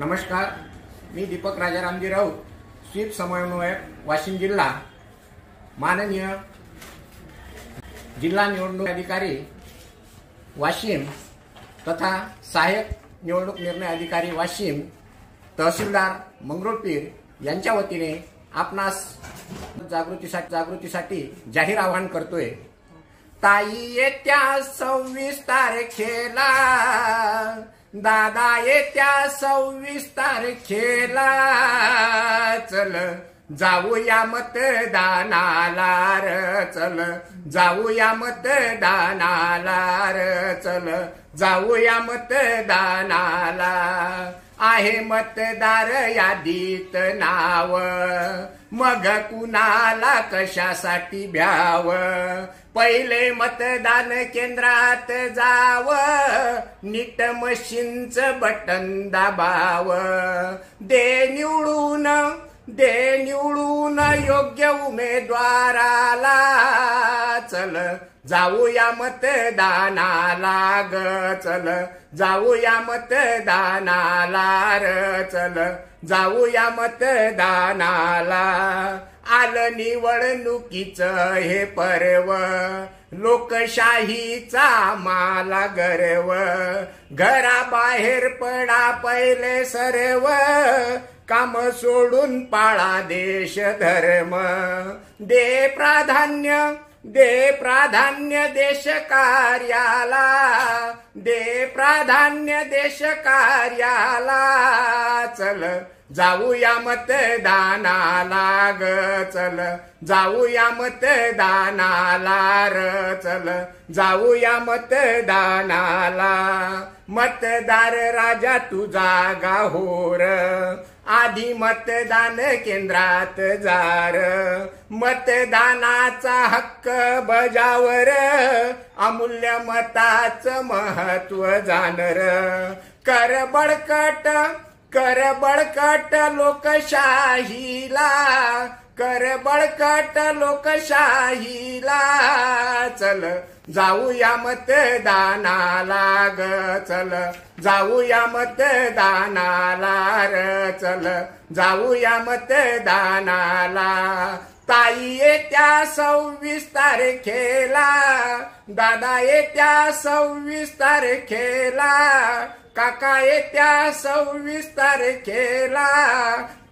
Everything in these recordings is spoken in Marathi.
नमस्कार, मी दीपक राजारामजी राऊत, स्वीप समन्वयक, वाशिम जिल्हा. माननीय जिल्हा निवडणूक अधिकारी वाशिम तथा सहाय्यक निवडणूक निर्णय अधिकारी वाशिम, तहसीलदार मंगरुळपीर यांच्या वतीने आपणास जागृतीसाठी जाहीर आवाहन करतोय. ताई येत्या 26 तारखेला, दादा येत्या 26 तारखेला, चल जाऊया मतदानाला र, चल जाऊया मतदानाला र, चल जाऊया मतदानाला. आहे मतदार यादीत नाव, मग कुणाला कशासाठी भ्याव. पहिले मतदान केंद्रात जाव, नीट मशीनचं बटन दाबाव. दे निवडून योग्य उमेदवाराला, चल जाऊया मतदानाला ग, चल जाऊया मतदानाला र, चल जाऊया मतदानाला. आलं निवडणुकीचं हे पर्व, लोकशाहीचा माला गर्व. घराबाहेर पडा पहिले सर्व, काम सोडून पाळा देश धर्म. दे प्राधान्य देश कार्याला, दे प्राधान्य देश कार्याला. चल जाऊया मतदानाला ग, चल जाऊया मतदानाला र, चल जाऊया मतदानाला. मतदार राजा तुझा गाहोर, आधी मतदान केंद्रात जार. मतदानाचा हक्क बजावर, अमूल्य मताचं महत्व जानर. कर बळकट लोकशाहीला, कर बळकट लोकशाहीला. चल जाऊया मतदानाला ग, चल जाऊया मतदानाला र, चल जाऊया मतदानाला. ताई येत्या 26 तारखेला, दादा येत्या 26 तारखेला, काका येत्या 26 तारखेला,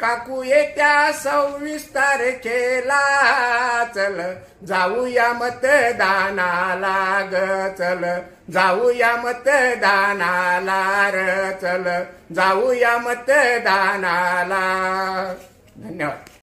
काकू येत्या 26 तारखेला. चल जाऊया मतदानाला ग, चल जाऊया मतदानाला र, चल जाऊया मतदानाला. धन्यवाद.